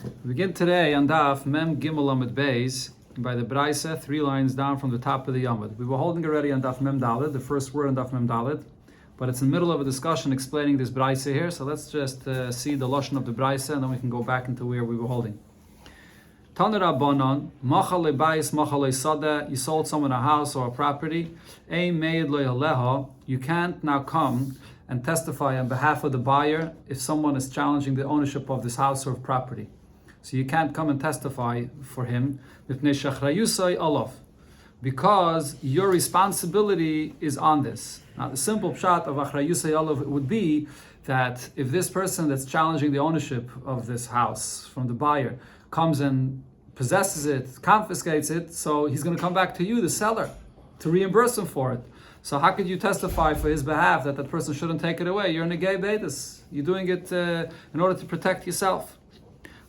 We begin today on Daf Mem Gimel Amud Beis by the Braisa, 3 lines down from the top of the Yamud. We were holding already on Daf Mem Daled, the first word on Daf Mem Daled, but it's in the middle of a discussion explaining this Braisa here, so let's just see the lashon of the Braisa and then we can go back into where we were holding. Taner Rabbanon, Machal Lebayis, Machal Lesadeh, you sold someone a house or a property, Ein Meid Lo Yaleha, you can't now come and testify on behalf of the buyer if someone is challenging the ownership of this house or property. So you can't come and testify for him because your responsibility is on this. Now the simple pshat of achrayusay olav would be that if this person that's challenging the ownership of this house from the buyer comes and possesses it, confiscates it, so he's going to come back to you, the seller, to reimburse him for it. So how could you testify for his behalf that that person shouldn't take it away? You're negay beidus. You're doing it in order to protect yourself.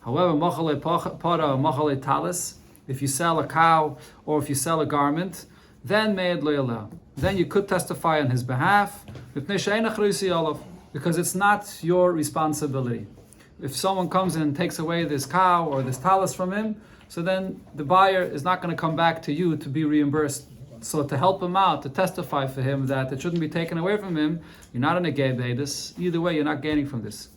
However, machale para, machale talis, if you sell a cow or if you sell a garment, then meid lo, then you could testify on his behalf because it's not your responsibility. If someone comes and takes away this cow or this talis from him, so then the buyer is not going to come back to you to be reimbursed. So to help him out, to testify for him that it shouldn't be taken away from him, you're not in a gay beidus. Either way, you're not gaining from this.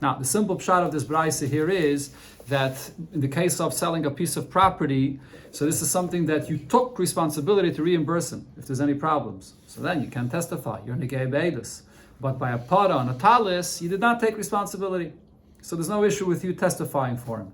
Now, the simple pshat of this brayse here is that in the case of selling a piece of property, so this is something that you took responsibility to reimburse him if there's any problems. So then you can testify, you're in a gay beidus. But by a para and a talis, you did not take responsibility. So there's no issue with you testifying for him.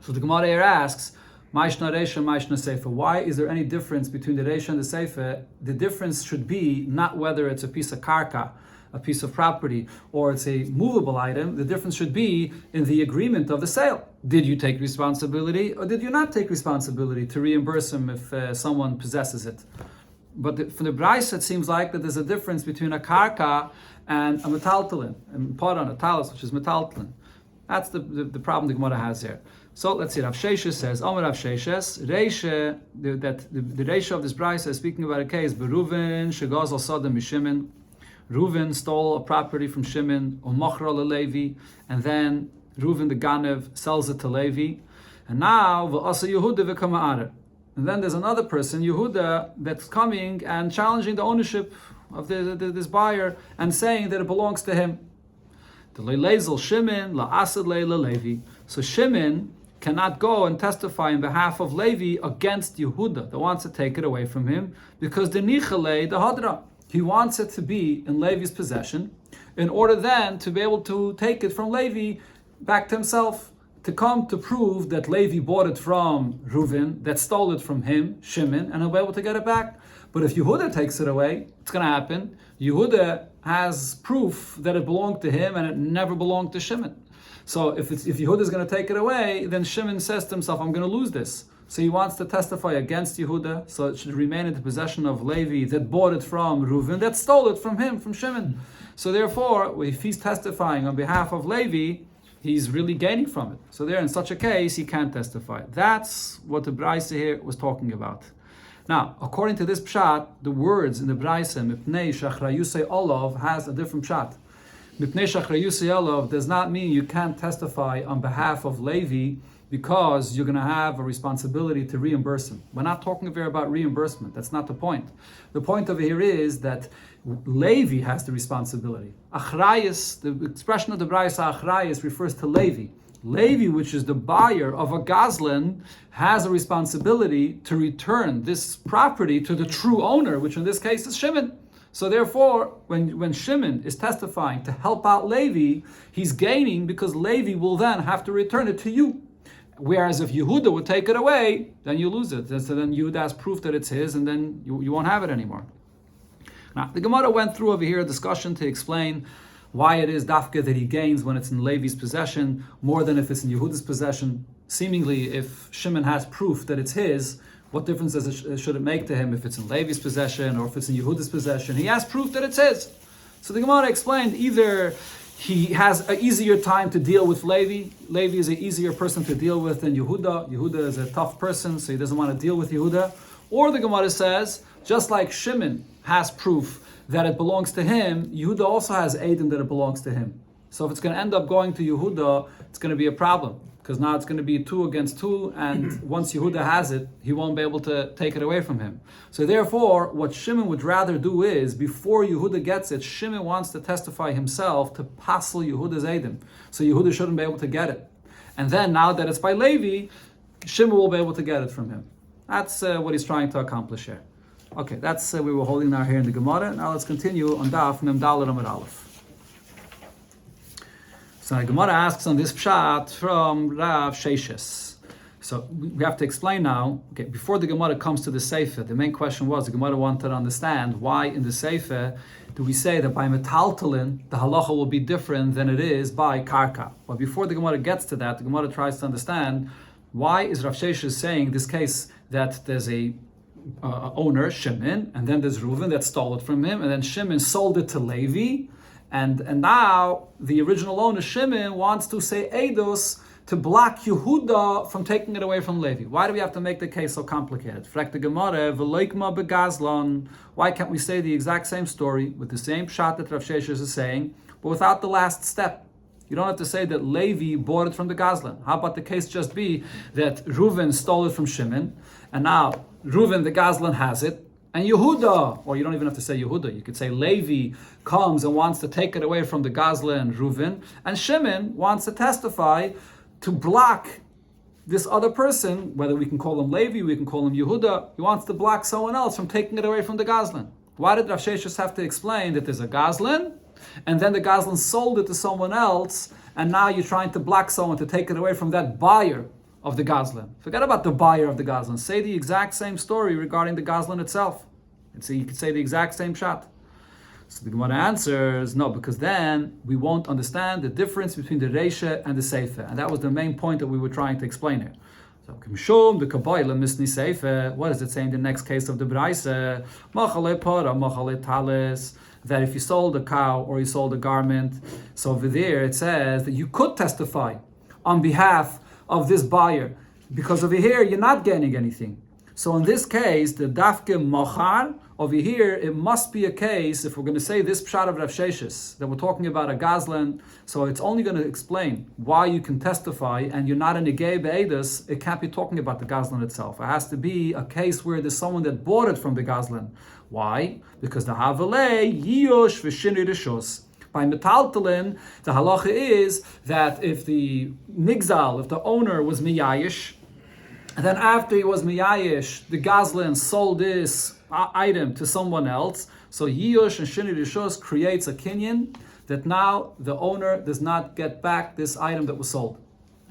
So the Gemara here asks, Maishna Reisha, Maishna Sefer. Why is there any difference between the Reisha and the Sefer? The difference should be not whether it's a piece of karka, a piece of property, or it's a movable item. The difference should be in the agreement of the sale. Did you take responsibility or did you not take responsibility to reimburse him if someone possesses it? But from the Braisa, it seems like that there's a difference between a karka and a metaltalin, and paran, a talis, which is metaltalin. That's the problem the Gemara has here. So let's see. Rav Sheshes says, Omer Rav Sheshes, Reisha, that the Reisha of this Braisa is speaking about a case, Beruven, Shegaz al Sadam Mishimin. Reuven stole a property from Shimon, Umachra Levi, and then Reuven the Ganev sells it to Levi. And now, V'asa Yehuda v'kama'arer. And then there's another person, Yehuda, that's coming and challenging the ownership of this buyer and saying that it belongs to him. The Leilezel Shimon, La'asad Leila Levi. So Shimon cannot go and testify on behalf of Levi against Yehuda that wants to take it away from him because the Nichale, the Hadra. He wants it to be in Levi's possession in order then to be able to take it from Levi back to himself, to come to prove that Levi bought it from Reuven, that stole it from him, Shimon, and he'll be able to get it back. But if Yehuda takes it away, it's going to happen. Yehuda has proof that it belonged to him and it never belonged to Shimon. So if Yehuda is going to take it away, then Shimon says to himself, I'm going to lose this. So he wants to testify against Yehuda, so it should remain in the possession of Levi that bought it from Reuven, that stole it from him, from Shimon. So therefore, if he's testifying on behalf of Levi, he's really gaining from it. So there, in such a case, he can't testify. That's what the Braisa here was talking about. Now, according to this pshat, the words in the Braisa, Mipnei Shachrayusei Olav, has a different pshat. Mipnei Shachrayusei Olav does not mean you can't testify on behalf of Levi because you're going to have a responsibility to reimburse him. We're not talking here about reimbursement. That's not the point. The point over here is that Levi has the responsibility. Achrayus, the expression of the Braisa Achrayus refers to Levi. Levi, which is the buyer of a gazlan, has a responsibility to return this property to the true owner, which in this case is Shimon. So therefore, when Shimon is testifying to help out Levi, he's gaining because Levi will then have to return it to you. Whereas if Yehuda would take it away, then you lose it. So then Yehuda has proof that it's his, and then you won't have it anymore. Now, the Gemara went through over here a discussion to explain why it is dafka that he gains when it's in Levi's possession more than if it's in Yehuda's possession. Seemingly, if Shimon has proof that it's his, what difference should it make to him if it's in Levi's possession or if it's in Yehuda's possession? He has proof that it's his. So the Gemara explained either he has an easier time to deal with Levi. Levi is an easier person to deal with than Yehuda. Yehuda is a tough person, so he doesn't want to deal with Yehuda. Or the Gemara says, just like Shimon has proof that it belongs to him, Yehuda also has Eidim that it belongs to him. So if it's going to end up going to Yehuda, it's going to be a problem. because now it's going to be 2 against 2, and once Yehuda has it, he won't be able to take it away from him. So therefore, what Shimon would rather do is, before Yehuda gets it, Shimon wants to testify himself to passel Yehuda's Eidim. So Yehuda shouldn't be able to get it. And then, now that it's by Levi, Shimon will be able to get it from him. That's what he's trying to accomplish here. Okay, that's we were holding now here in the Gemara. Now let's continue on Daf Mem Daled Amud Aleph. So the Gemara asks on this pshat from Rav Sheshes. So we have to explain now, okay, before the Gemara comes to the Sefer, the main question was, the Gemara wanted to understand why in the Sefer do we say that by metaltalin, the halacha will be different than it is by karka. But before the Gemara gets to that, the Gemara tries to understand why is Rav Sheshes saying in this case that there's a owner, Shimon, and then there's Reuven that stole it from him, and then Shimon sold it to Levi, and now the original owner, Shimon, wants to say Eidos to block Yehuda from taking it away from Levi. Why do we have to make the case so complicated? Frek the Gemara, v'loikma begazlan. Why can't we say the exact same story with the same pshat that Rav Sheshes is saying, but without the last step? You don't have to say that Levi bought it from the Gazlan. How about the case just be that Reuven stole it from Shimon, and now Reuven, the Gazlan, has it, and Yehuda, or you don't even have to say Yehuda, you could say Levi comes and wants to take it away from the Gazlan, Reuven, and Shimon wants to testify to block this other person, whether we can call him Levi, we can call him Yehuda, he wants to block someone else from taking it away from the Gazlan. Why did Rav Sheshes have to explain that there's a Gazlan, and then the Gazlan sold it to someone else, and now you're trying to block someone to take it away from that buyer of the Gazlan? Forget about the buyer of the Gazlan. Say the exact same story regarding the Gazlan itself. And so you could say the exact same shot. So the Gemara answers, no, because then we won't understand the difference between the Reisha and the Sefer. And that was the main point that we were trying to explain here. So, Kimshum, the Kabbalah, Misni Sefer, what does it say in the next case of the Braise? Machale para, machale talis. That if you sold a cow or you sold a garment, so over there it says that you could testify on behalf of this buyer, because over here you're not gaining anything. So in this case, the dafke machar, over here it must be a case, if we're going to say this pshat of Rav Sheshes, that we're talking about a gazlan, so it's only going to explain why you can testify and you're not in a gay be'edus, it can't be talking about the gazlan itself. It has to be a case where there's someone that bought it from the gazlan. Why? Because the havalei yiyosh v'shini rishos. By metaltalin, the halacha is that if the nigzal, if the owner was miyayish, and then after he was miyayish, the gazlan sold this item to someone else, so yiyosh and shini rishos creates a kinyan that now the owner does not get back this item that was sold.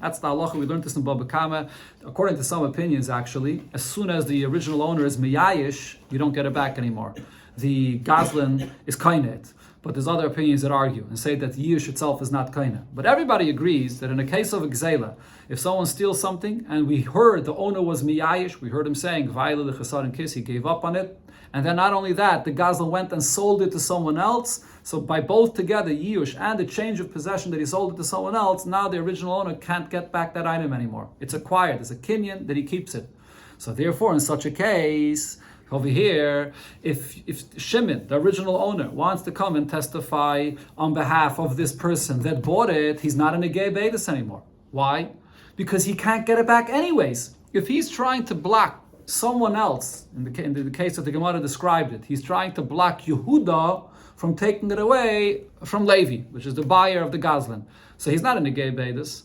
That's the halacha. We learned this in Bava Basra. According to some opinions, actually, as soon as the original owner is miyayish, you don't get it back anymore. The gazlan is kainet. But there's other opinions that argue and say that yish itself is not kainet. But everybody agrees that in a case of a gzela, if someone steals something and we heard the owner was miyayish, we heard him saying vayla l'chasar and kiss, he gave up on it, and then not only that, the gazlan went and sold it to someone else. So by both together, yish and the change of possession that he sold it to someone else, now the original owner can't get back that item anymore. It's acquired. There's a kinyan that he keeps it. So therefore, in such a case, over here, if Shimon, the original owner, wants to come and testify on behalf of this person that bought it, he's not in a gay beidus anymore. Why? Because he can't get it back anyways. If he's trying to block someone else, in the case that the Gemara described it, he's trying to block Yehuda from taking it away from Levi, which is the buyer of the Gazlan. So he's not in a gay beidus.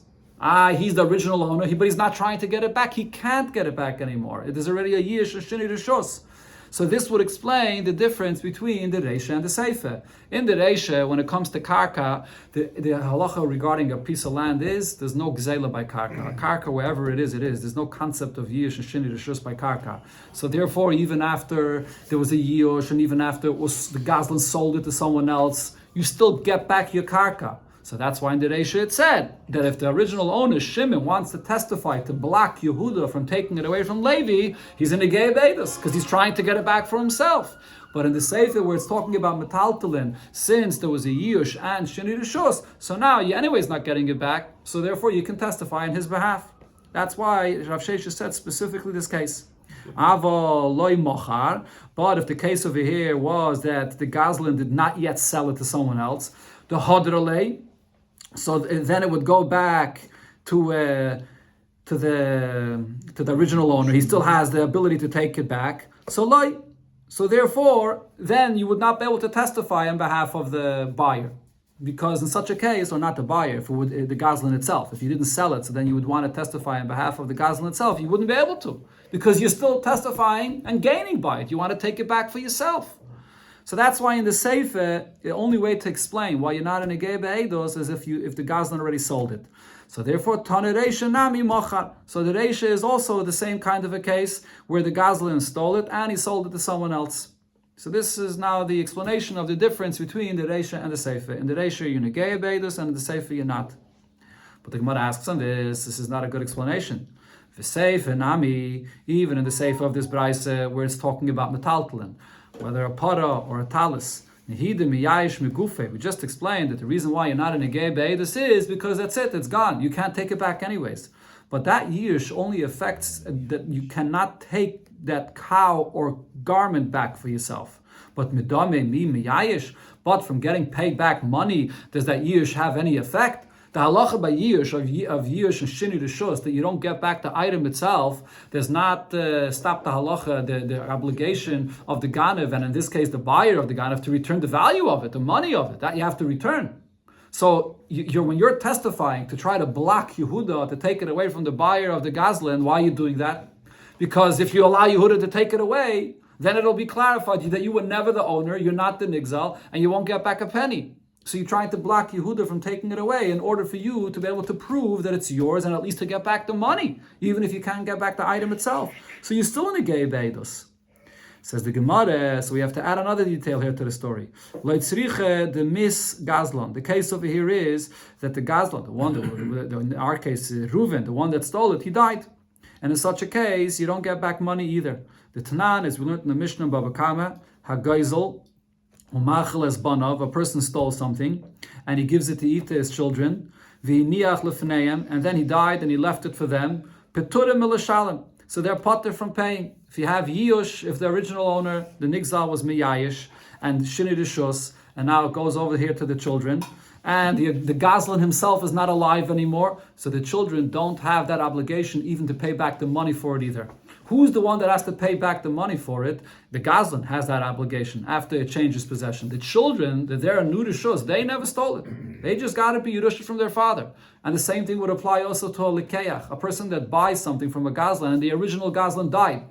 He's the original owner, but he's not trying to get it back. He can't get it back anymore. It is already a yish, a shini, rishos. So this would explain the difference between the Reisha and the Sefer. In the Reisha, when it comes to Karka, the halacha regarding a piece of land is, there's no gzela by Karka. A Karka, wherever it is. There's no concept of Yish and Shini Rishus by Karka. So therefore, even after there was a Yish, and even after the Gazlan sold it to someone else, you still get back your Karka. So that's why in the Reisha it said that if the original owner, Shimon, wants to testify to block Yehuda from taking it away from Levi, he's in a gay beidus, because he's trying to get it back for himself. But in the Sefer, where it's talking about metaltalin, since there was a Yush and Shini Rishos, so now you anyways not getting it back, so therefore you can testify on his behalf. That's why Rav Sheshes said specifically this case. Ava loy mochar, but if the case over here was that the Gazlan did not yet sell it to someone else, the Hadralei, so then it would go back to the original owner. He still has the ability to take it back. So therefore, then you would not be able to testify on behalf of the buyer. Because in such a case, or not the buyer, if it would the gazlan itself, if you didn't sell it, so then you would want to testify on behalf of the gazlan itself, you wouldn't be able to, because you're still testifying and gaining by it. You want to take it back for yourself. So that's why in the Sefer, the only way to explain why you're not in a Gei Be'edos is if the gazlan already sold it. So therefore, Tana Reisha Nami Mochar. So the Reisha is also the same kind of a case where the gazlan stole it and he sold it to someone else. So this is now the explanation of the difference between the Reisha and the Sefer. In the Reisha, you're in a Gei Be'edos, and in the Sefer, you're not. But the Gemara asks on this is not a good explanation. The Sefer Nami, even in the Sefer of this Braise, where it's talking about metaltalin, whether a para or a talis, we just explained that the reason why you're not in a Gei Be'edos is because that's it, it's gone. You can't take it back anyways. But that yish only affects that you cannot take that cow or garment back for yourself. But midame mi miyayish, but from getting paid back money, does that yish have any effect? The halacha by yish of yish and shini rishus, that you don't get back the item itself, does not stop the halacha, the obligation of the ganav, and in this case the buyer of the ganav, to return the value of it, the money of it, that you have to return. So when you're testifying to try to block Yehuda to take it away from the buyer of the gazlan, why are you doing that? Because if you allow Yehuda to take it away, then it'll be clarified that you were never the owner, you're not the nigzal, and you won't get back a penny. So you're trying to block Yehuda from taking it away in order for you to be able to prove that it's yours and at least to get back the money, even if you can't get back the item itself. So you're still in a Gei Be'edos. Says the Gemara, so we have to add another detail here to the story. The mis gazlan. The case over here is that the gazlan, the one, in our case, Reuven, the one that stole it, he died. And in such a case, you don't get back money either. The Tanan is, we learned in the Mishnah Bava Kama, Hagaizel, Umachel es banav, a person stole something, and he gives it to eat to his children, V'niach lefneim, and then he died and he left it for them, Peturim milashalim. So they're potter from paying. If you have Yiyush, if the original owner, the Nigzal was Miyayish, and Shini Rishus, and now it goes over here to the children, and the Gazlan himself is not alive anymore, so the children don't have that obligation even to pay back the money for it either. Who's the one that has to pay back the money for it? The Gazlan has that obligation after it changes possession. The children, that they're new Rishus, they never stole it. They just got it be Yerusha from their father. And the same thing would apply also to a Likeach, a person that buys something from a Gazlan and the original Gazlan died.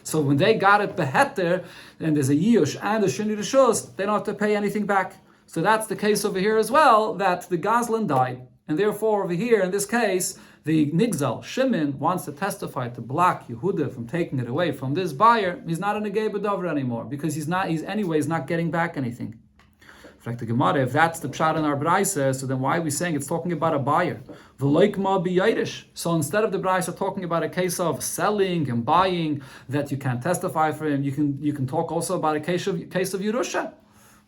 So when they got it beheter, and there's a Yush and a Shini Rishus, they don't have to pay anything back. So that's the case over here as well, that the Gazlan died. And therefore over here, in this case, the Nigzal, Shimon, wants to testify to block Yehuda from taking it away from this buyer. He's not in a Gei Be'edos anymore, because he's anyways not getting back anything. In fact, the Gemara, if that's the pshat in our Braise, so then why are we saying it's talking about a buyer? So instead of the Braise talking about a case of selling and buying that you can't testify for him, you can talk also about a case of Yerusha.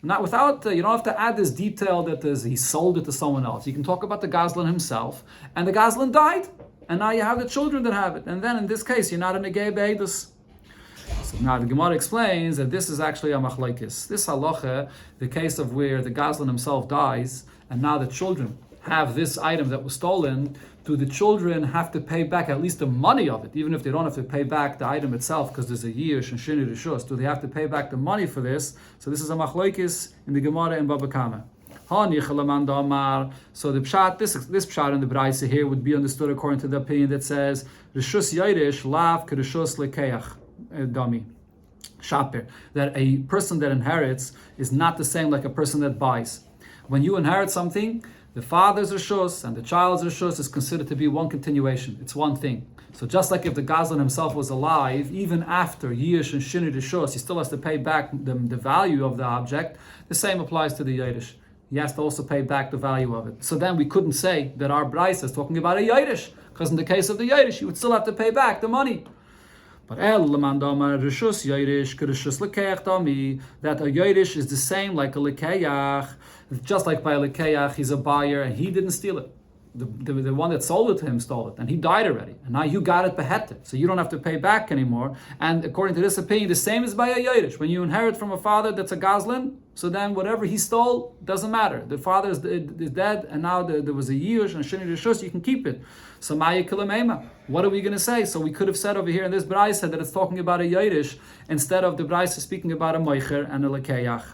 Not without, you don't have to add this detail that he sold it to someone else. You can talk about the Gazlan himself, and the Gazlan died, and now you have the children that have it. And then in this case, you're not in a Gei Be'edos. So now the Gemara explains that this is actually a machlokes. This halacha, the case of where the Gazlan himself dies, and now the children have this item that was stolen, do the children have to pay back at least the money of it, even if they don't have to pay back the item itself, because there's a yish and shini rishus? Do they have to pay back the money for this? So this is a machlokes in the Gemara in Bava Kama. So the pshat, this pshat in the Braise here would be understood according to the opinion that says rishus yairish lav kerishus lekeach dami shaper, that a person that inherits is not the same like a person that buys. When you inherit something, the father's rishus and the child's rishus is considered to be one continuation. It's one thing. So just like if the Gazlan himself was alive, even after Yish and Shini rishus, he still has to pay back the value of the object. The same applies to the Yidish. He has to also pay back the value of it. So then we couldn't say that our Braise is talking about a Yidish, because in the case of the Yidish, you would still have to pay back the money. But that a Yidish is the same like a Likeach. Just like by a Likeach, he's a buyer and he didn't steal it. the one that sold it to him stole it, and he died already, and now you got it beheter, so you don't have to pay back anymore. And according to this opinion, the same is by a Yerush. When you inherit from a father that's a Goslin, so then whatever he stole doesn't matter. The father is dead, and now there was a Yerush and a Shini Rishus, you can keep it. So Maya Kilamema. What are we going to say? So we could have said over here in this Braisa that it's talking about a Yerush instead of the Braisa speaking about a Moicher and a Lekeyach.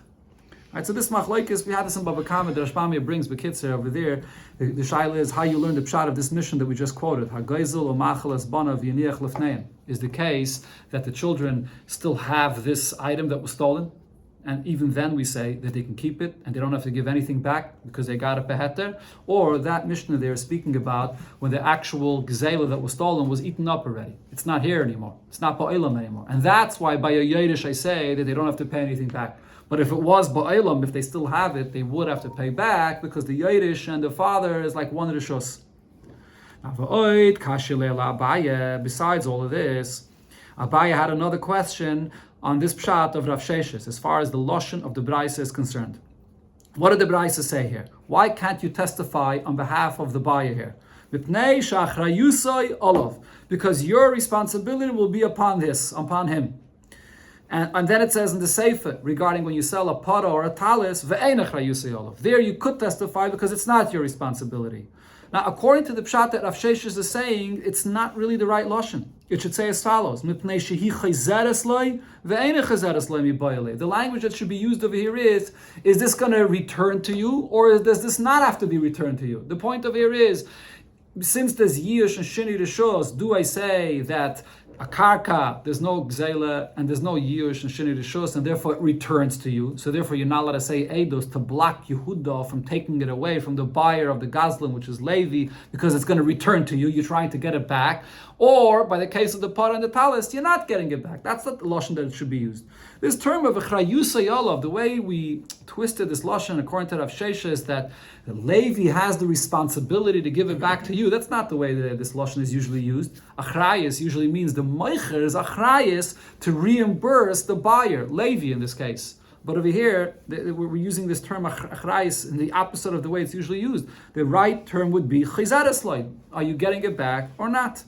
Right, so this machlokes, we had this in Bava Basra, the Rashbamia brings Bekitzer over there. The shaila is how you learn the pshat of this mission that we just quoted. Hagayzel or machalas banav yiniach lefneim. Is the case that the children still have this item that was stolen, and even then we say that they can keep it and they don't have to give anything back because they got a beheter, or that Mishnah there is speaking about when the actual gzela that was stolen was eaten up already. It's not here anymore. It's not ba'olam anymore, and that's why by a Yerush I say that they don't have to pay anything back. But if it was ba'olam, if they still have it, they would have to pay back because the Yerush and the father is like one rishus. Besides all of this, Abaye had another question on this pshat of Rav Sheshes as far as the lashon of the Braisa is concerned. What did the Braisa say here? Why can't you testify on behalf of the buyer here? Because your responsibility will be upon him. And then it says in the Sefer regarding when you sell a para or a talis, there you could testify because it's not your responsibility. Now, according to the pshat that Rav Sheshes is saying, it's not really the right lashon. It should say as follows: The language that should be used over here is this going to return to you, or does this not have to be returned to you? The point of here is, since there's Yish and Shini Rishos, do I say that a karka, there's no gzela, and there's no Yish and Shini Rishos, and therefore it returns to you. So therefore you're not allowed to say Eidos to block Yehuda from taking it away from the buyer of the Gazlan, which is Levi, because it's going to return to you. You're trying to get it back. Or, by the case of the Par and the Talis, you're not getting it back. That's not the Lashon that it should be used. This term of Echrayusa Yolav, the way we twisted this Lashon according to Rav Shesha is that Levi has the responsibility to give it back to you. That's not the way that this Lashon is usually used. Achrayus usually means the Meicher is Achrayus to reimburse the buyer, Levi in this case. But over here, we're using this term achrayis in the opposite of the way it's usually used. The right term would be chizareslay. Are you getting it back or not?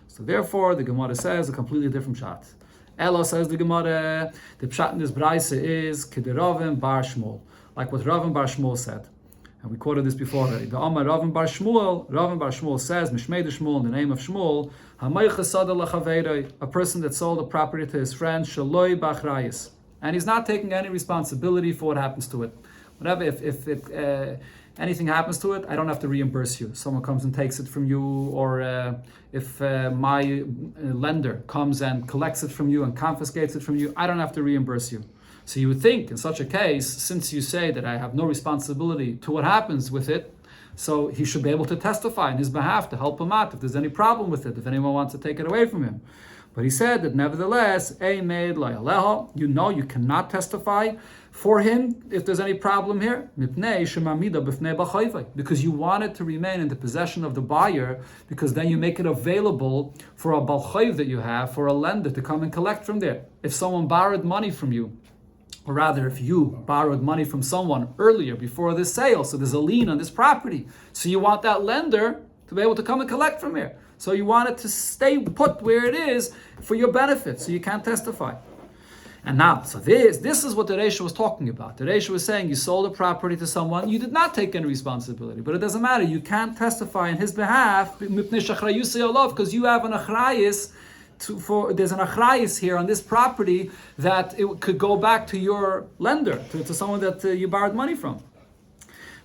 So therefore, the Gemara says a completely different pshat. Ella says the Gemara, the pshat in this Braisa is Kederavim Bar Shmuel, like what Ravim Bar Shmuel said. And we quoted this before already. The Amar Ravim Bar Shmuel says, Mishmei de Shmuel, in the name of Shmuel, a person that sold a property to his friend, Shaloi Bachrayis. And he's not taking any responsibility for what happens to it. Whatever, if anything happens to it, I don't have to reimburse you. Someone comes and takes it from you, or if my lender comes and collects it from you and confiscates it from you, I don't have to reimburse you. So you would think, in such a case, since you say that I have no responsibility to what happens with it, so he should be able to testify on his behalf to help him out if there's any problem with it, if anyone wants to take it away from him. But he said that nevertheless, you cannot testify for him if there's any problem here, because you want it to remain in the possession of the buyer, because then you make it available for a balchayv that you have, for a lender to come and collect from there. If someone borrowed money from you, or rather, if you borrowed money from someone earlier before this sale, so there's a lien on this property, so you want that lender to be able to come and collect from here. So you want it to stay put where it is for your benefit, so you can't testify. And now, so this is what the Reisha was talking about. The Reisha was saying you sold a property to someone, you did not take any responsibility, but it doesn't matter. You can't testify on his behalf because you have an achrayis. There's an achrayis here on this property that it could go back to your lender, to someone that you borrowed money from.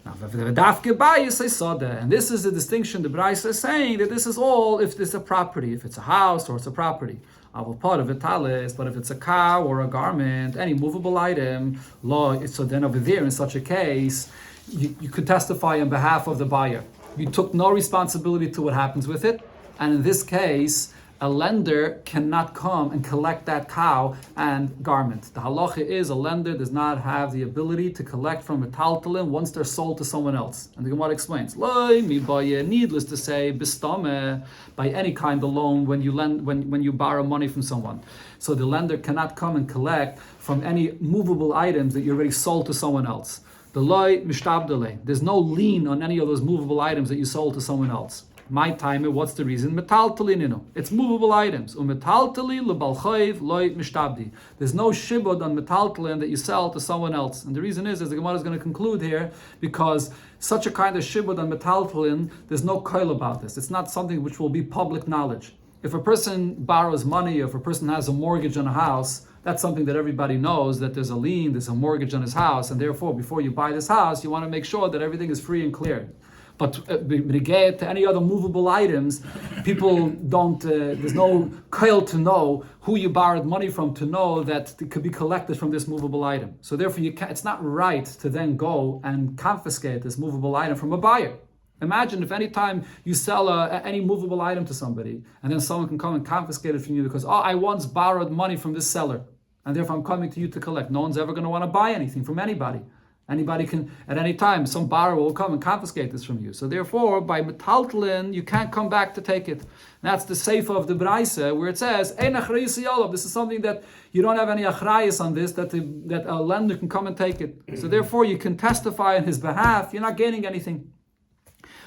Now, and this is the distinction the Braisa is saying, that this is all if it's a property, if it's a house or it's a property. Part of it talis, but if it's a cow or a garment, any movable item, so then over there in such a case, you could testify on behalf of the buyer. You took no responsibility to what happens with it, and in this case, a lender cannot come and collect that cow and garment. The halacha is a lender does not have the ability to collect from a taltalim once they're sold to someone else. And the Gemara explains, needless to say, bistame, by any kind of loan when you borrow money from someone. So the lender cannot come and collect from any movable items that you already sold to someone else. The loy mishtabdele. There's no lien on any of those movable items that you sold to someone else. My time, what's the reason? Metaltalinino. It's movable items. Umetaltali lebalchayv loy mishtabdi. There's no shibud on metaltalin that you sell to someone else. And the reason is, as the Gemara is going to conclude here, because such a kind of shibud on metaltalin, there's no koil about this. It's not something which will be public knowledge. If a person borrows money, if a person has a mortgage on a house, that's something that everybody knows, that there's a lien, there's a mortgage on his house, and therefore, before you buy this house, you want to make sure that everything is free and clear. But regard to any other movable items, people don't, there's no coil to know who you borrowed money from to know that it could be collected from this movable item. So therefore, it's not right to then go and confiscate this movable item from a buyer. Imagine if any time you sell any movable item to somebody, and then someone can come and confiscate it from you because, I once borrowed money from this seller, and therefore I'm coming to you to collect. No one's ever going to want to buy anything from anybody. Anybody can, at any time, some borrower will come and confiscate this from you. So therefore, by metaltalin, you can't come back to take it. And that's the seifa of the Braise, where it says, Ein achrayis yolav. This is something that you don't have any achrayis on this, that a lender can come and take it. So therefore, you can testify on his behalf. You're not gaining anything.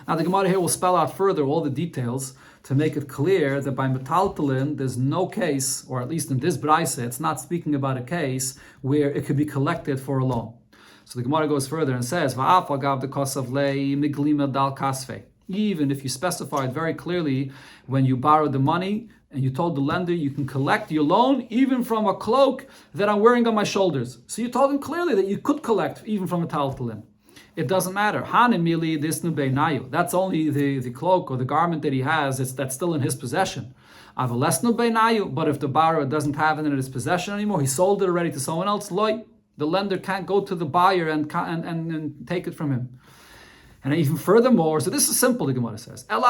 Now the Gemara here will spell out further all the details to make it clear that by metaltalin, there's no case, or at least in this Braise, it's not speaking about a case where it could be collected for a loan. So the Gemara goes further and says, even if you specified very clearly when you borrowed the money and you told the lender you can collect your loan even from a cloak that I'm wearing on my shoulders. So you told him clearly that you could collect even from a metaltalin. It doesn't matter. That's only the cloak or the garment that he has, that's still in his possession. But if the borrower doesn't have it in his possession anymore, he sold it already to someone else, the lender can't go to the buyer and take it from him. And even furthermore, so this is simple, the Gemara says, even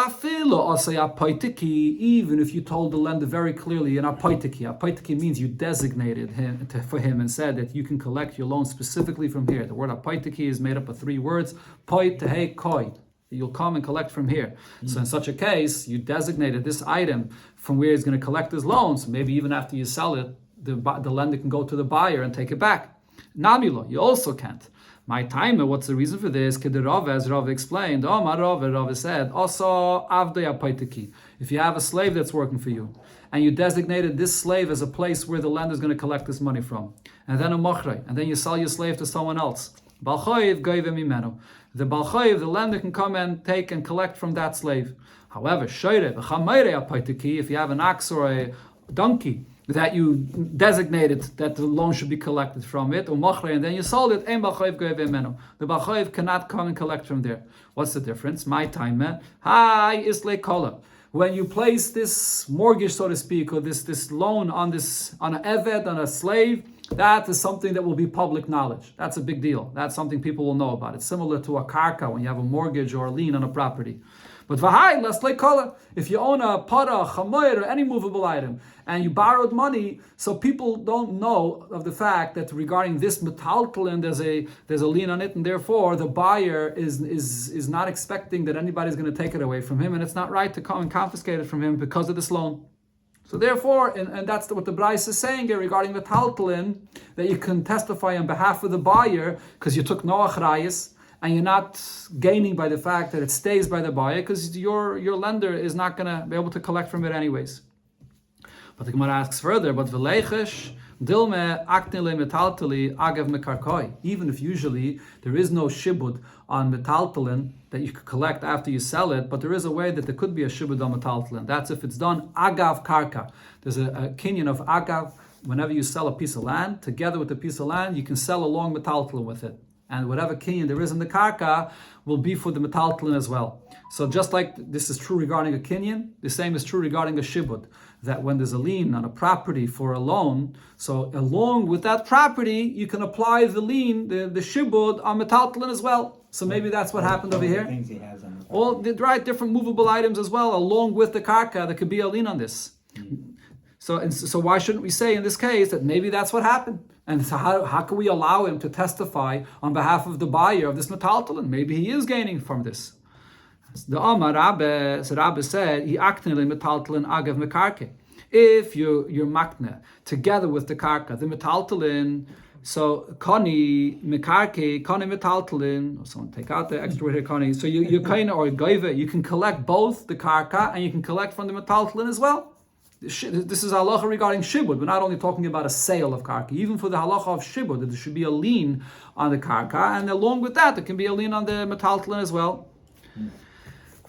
if you told the lender very clearly in apoitiki means you designated him for him and said that you can collect your loan specifically from here. The word apoitiki is made up of 3 words, poit, tehe, koi. You'll come and collect from here. So in such a case, you designated this item from where he's going to collect his loans. Maybe even after you sell it, the lender can go to the buyer and take it back. Namilo, you also can't. My timer, what's the reason for this? As Rav explained, Rav said, also avdei apoitiki. If you have a slave that's working for you, and you designated this slave as a place where the lender is going to collect this money from, and then a mochrei, and then you sell your slave to someone else, balchayiv goyve mimeno. The balchayiv, the lender can come and take and collect from that slave. However, shoyre v'chamayre apoitiki, if you have an ox or a donkey that you designated that the loan should be collected from it, and then you sold it, the balchayiv cannot come and collect from there. What's the difference? My time, hi isle kola. When you place this mortgage, so to speak, or this loan on an eved, on a slave, that is something that will be public knowledge. That's a big deal. That's something people will know about. It's similar to a karka when you have a mortgage or a lien on a property. But v'hai, let's like kola. If you own a para, a chamoyer, or any movable item, and you borrowed money, so people don't know of the fact that regarding this metaltalin, there's a lien on it, and therefore the buyer is not expecting that anybody's going to take it away from him, and it's not right to come and confiscate it from him because of this loan. So therefore, and that's what the Braise is saying here regarding metaltalin, that you can testify on behalf of the buyer because you took no achrayis, and you're not gaining by the fact that it stays by the buyer because your lender is not going to be able to collect from it anyways. But the Gemara asks further, but v'leichesh dilme aknele metaltali agav mekarkoi. Even if usually there is no shibud on metaltalin that you could collect after you sell it, but there is a way that there could be a shibud on metaltalin. That's if it's done agav karka. There's a kinyan of agav. Whenever you sell a piece of land, together with the piece of land, you can sell a long metaltalin with it. And whatever kinyan there is in the karka will be for the metaltalin as well. So just like this is true regarding a kinyan, the same is true regarding a shibud. That when there's a lien on a property for a loan, so along with that property, you can apply the lien, the shibud, on metaltalin as well. So maybe that's what happened over here. Things he has on the All different movable items as well, along with the karka, there could be a lien on this. So why shouldn't we say in this case that maybe that's what happened? And so how can we allow him to testify on behalf of the buyer of this metaltalin? Maybe he is gaining from this. The Amar Rabbe said, "He aknele metaltalin agav mekarke." If you're makne together with the karka, the metaltalin So kani mikarke, kani metaltalin. Someone take out the extra word here, kani. So you kind or goive, you can collect both the karka and you can collect from the metaltalin as well. This is halacha regarding shibud. We're not only talking about a sale of karka. Even for the halacha of shibud, that there should be a lien on the karka, and along with that, there can be a lien on the metaltalin as well. And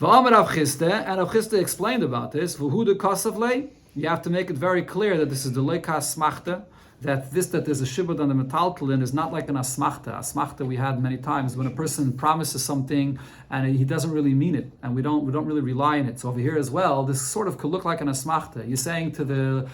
Rav Chisda explained about this. You have to make it very clear that this is the leikas smachta. That there's a shibud on the metaltalin is not like an asmachta. Asmachta we had many times when a person promises something and he doesn't really mean it, and we don't really rely on it. So over here as well, this sort of could look like an asmachta. You're saying to the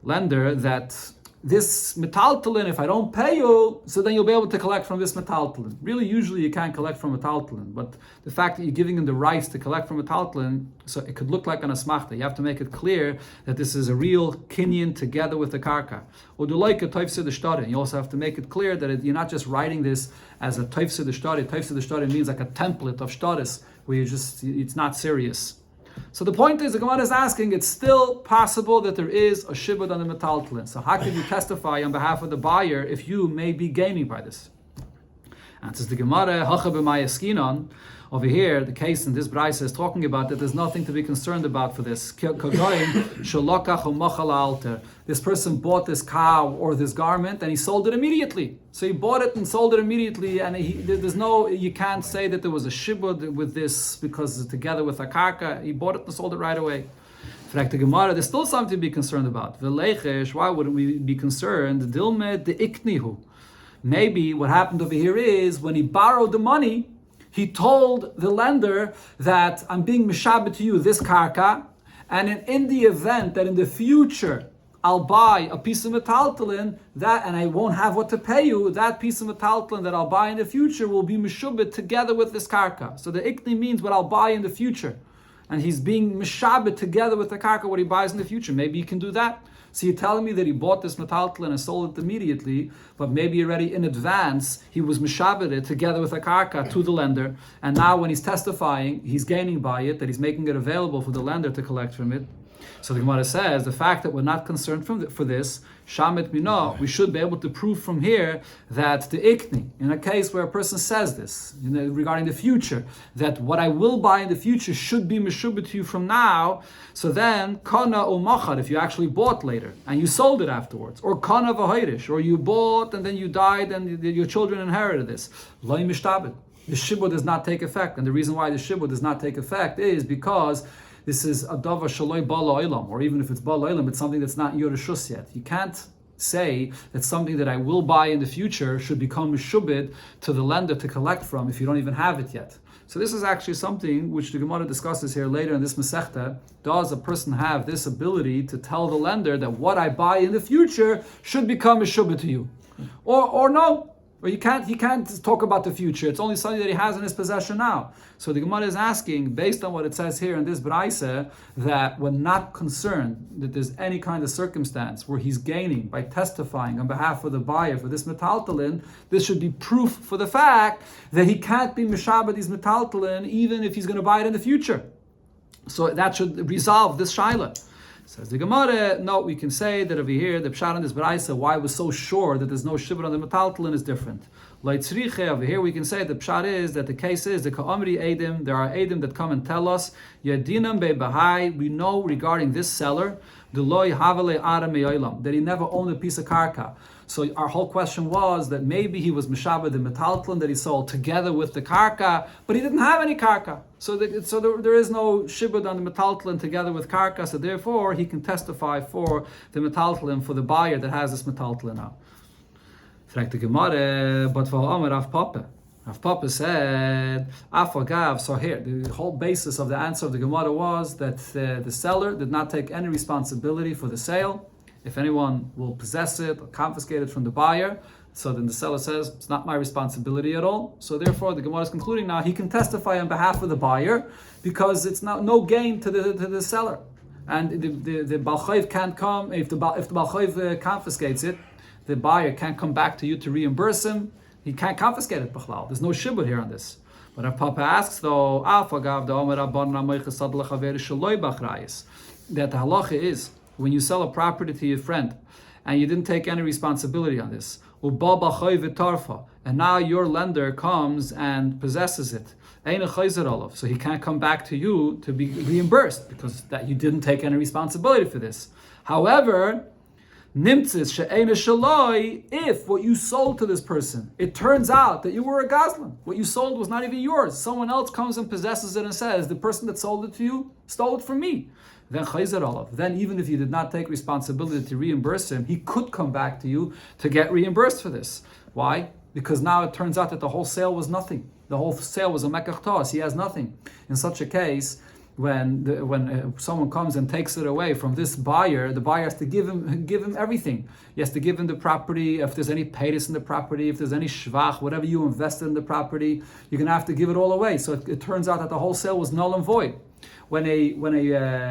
lender that this metaltalin, if I don't pay you, so then you'll be able to collect from this metaltalin. Really, usually you can't collect from metaltalin, but the fact that you're giving him the rights to collect from metaltalin, so it could look like an asmachta. You have to make it clear that this is a real kinyan together with the karka. Or do like a toifse de shtari. You also have to make it clear that you're not just writing this as a toifse de shtari. Toifse de shtari means like a template of shtaris, where it's not serious. So the point is, the Gemara is asking, it's still possible that there is a shibud on the metaltalin. So how can you testify on behalf of the buyer if you may be gaining by this? Answers the Gemara, Hacha b'mayaskinon. Over here, the case in this brayse is talking about that there's nothing to be concerned about for this. This person bought this cow or this garment and he sold it immediately. So he bought it and sold it immediately, and you can't say that there was a shibud with this because it's together with a karka. He bought it and sold it right away. There's still something to be concerned about. Why wouldn't we be concerned? Dilme de iknihu. Maybe what happened over here is when he borrowed the money, he told the lender that I'm being mishabed to you this karka, and in the event that in the future I'll buy a piece of metaltalin and I won't have what to pay you, that piece of metaltalin that I'll buy in the future will be mishubed together with this karka. So the ikni means what I'll buy in the future, and he's being mishabed together with the karka what he buys in the future. Maybe he can do that. So you're telling me that he bought this metaltalin and sold it immediately, but maybe already in advance he was mishabed together with a karka to the lender, and now when he's testifying, he's gaining by it, that he's making it available for the lender to collect from it. So the Gemara says the fact that we're not concerned for this, shamet mino, we should be able to prove from here that the ikni, in a case where a person says this regarding the future, that what I will buy in the future should be meshubah to you from now. So then kana umachar, if you actually bought later and you sold it afterwards, or kana v'hoirish, or you bought and then you died and your children inherited this, loy mishtabed. The shibud does not take effect, and the reason why the shibud does not take effect is because this is a dava shaloi bala olam, or even if it's bala olam, it's something that's not yorishus yet. You can't say that something that I will buy in the future should become mishubid to the lender to collect from if you don't even have it yet. So this is actually something which the Gemara discusses here later in this Masechta. Does a person have this ability to tell the lender that what I buy in the future should become mishubid to you, or no? Or he can't talk about the future. It's only something that he has in his possession now. So the Gemara is asking, based on what it says here in this Braise, that we're not concerned that there's any kind of circumstance where he's gaining by testifying on behalf of the buyer for this metaltalin. This should be proof for the fact that he can't be mishabed these metaltalin even if he's going to buy it in the future. So that should resolve this shaila. Says the Gemara, no, we can say that over here, the pshat in this Braisa, why we're so sure that there's no shibud on the metaltalin is different. Leitzriche, over here we can say the pshat is that the case is the ka'amri edim, there are edim that come and tell us, yadinam be'bahai, we know regarding this seller, deloy havale ara me'olam, that he never owned a piece of karka. So our whole question was that maybe he was mishabed the metaltalin that he sold together with the karka, but he didn't have any karka. So there is no shibud on the metaltalin together with karka, so therefore he can testify for the metaltalin for the buyer that has this metaltalin now. But for Rav Papa said, Afagav. So here, the whole basis of the answer of the Gemara was that the seller did not take any responsibility for the sale. If anyone will possess it or confiscate it from the buyer, so then the seller says, it's not my responsibility at all. So therefore, the Gemara is concluding now, he can testify on behalf of the buyer because it's no gain to the seller. And the Balchayv can't come, if the Balchayv confiscates it, the buyer can't come back to you to reimburse him. He can't confiscate it, B'chlal. There's no shibud here on this. But if Papa asks though, that the halacha is, when you sell a property to your friend, and you didn't take any responsibility on this. And now your lender comes and possesses it. So he can't come back to you to be reimbursed because that you didn't take any responsibility for this. However, if what you sold to this person, it turns out that you were a gazlan, what you sold was not even yours, someone else comes and possesses it and says, the person that sold it to you stole it from me. Then even if you did not take responsibility to reimburse him, he could come back to you to get reimbursed for this. Why? Because now it turns out that the whole sale was nothing. The whole sale was a mekach tos. He has nothing. In such a case, when someone comes and takes it away from this buyer, the buyer has to give him everything. He has to give him the property. If there's any paytis in the property, if there's any shvach, whatever you invested in the property, you're going to have to give it all away. So it turns out that the whole sale was null and void. When a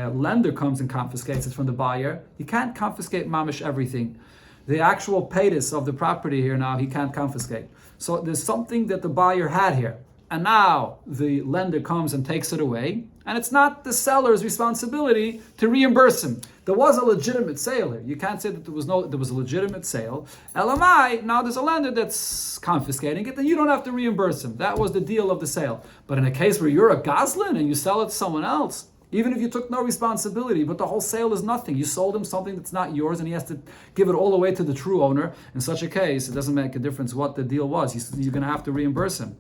lender comes and confiscates it from the buyer, he can't confiscate mamish everything. The actual paytis of the property here now, he can't confiscate. So there's something that the buyer had here. And now the lender comes and takes it away, and it's not the seller's responsibility to reimburse him. There was a legitimate sale here. You can't say that there was a legitimate sale. LMI, now there's a lender that's confiscating it, then you don't have to reimburse him. That was the deal of the sale. But in a case where you're a gazlan and you sell it to someone else, even if you took no responsibility, but the whole sale is nothing. You sold him something that's not yours, and he has to give it all away to the true owner. In such a case, it doesn't make a difference what the deal was. You're going to have to reimburse him.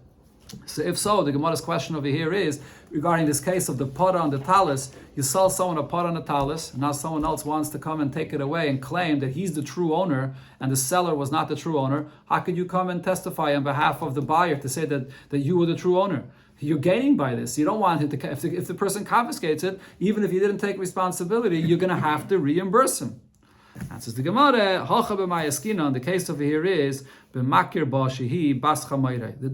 So if so, the Gemara's question over here is regarding this case of the para and the talis. You sell someone a para and a talis, and now someone else wants to come and take it away and claim that he's the true owner and the seller was not the true owner. How could you come and testify on behalf of the buyer to say that you were the true owner? You're gaining by this. You don't want him to, if the person confiscates it, even if you didn't take responsibility, you're going to have to reimburse him. Answers the Gemara, the case over here is that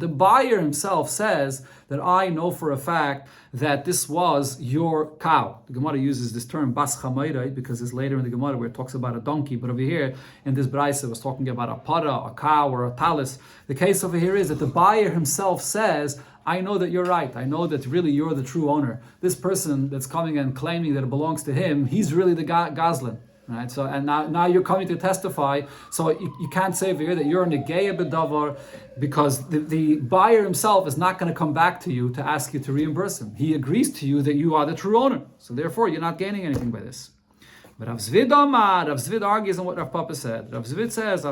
the buyer himself says that I know for a fact that this was your cow. The Gemara uses this term bas chamayrai because it's later in the Gemara where it talks about a donkey, but over here in this brayse it was talking about a para, a cow, or a talis. The case over here is that the buyer himself says, I know that you're right. I know that really you're the true owner. This person that's coming and claiming that it belongs to him, he's really the gazlan. Right, so and now you're coming to testify. So you can't say over here that you're a negeya bedavar because the buyer himself is not going to come back to you to ask you to reimburse him. He agrees to you that you are the true owner. So therefore, you're not gaining anything by this. But Rav Zvid argues on what Rav Papa said. Rav Zvid says,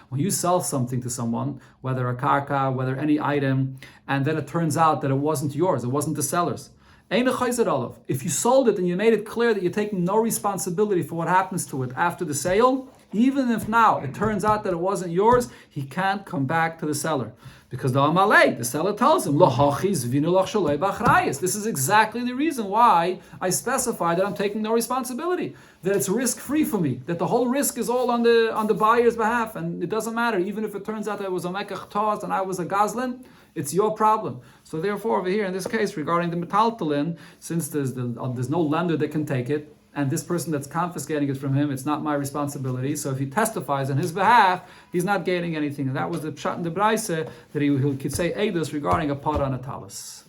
when you sell something to someone, whether a karka, whether any item, and then it turns out that it wasn't yours, it wasn't the seller's. If you sold it and you made it clear that you're taking no responsibility for what happens to it after the sale, even if now it turns out that it wasn't yours, he can't come back to the seller. Because the seller tells him, this is exactly the reason why I specify that I'm taking no responsibility, that it's risk-free for me, that the whole risk is all on the buyer's behalf, and it doesn't matter, even if it turns out that it was a mekach tos and I was a gazlan, it's your problem. So therefore, over here in this case, regarding the metaltalin, since there's no lender that can take it, and this person that's confiscating it from him, it's not my responsibility. So if he testifies on his behalf, he's not gaining anything. And that was the pshat in the brayse that he could say eidos regarding a para and a talis.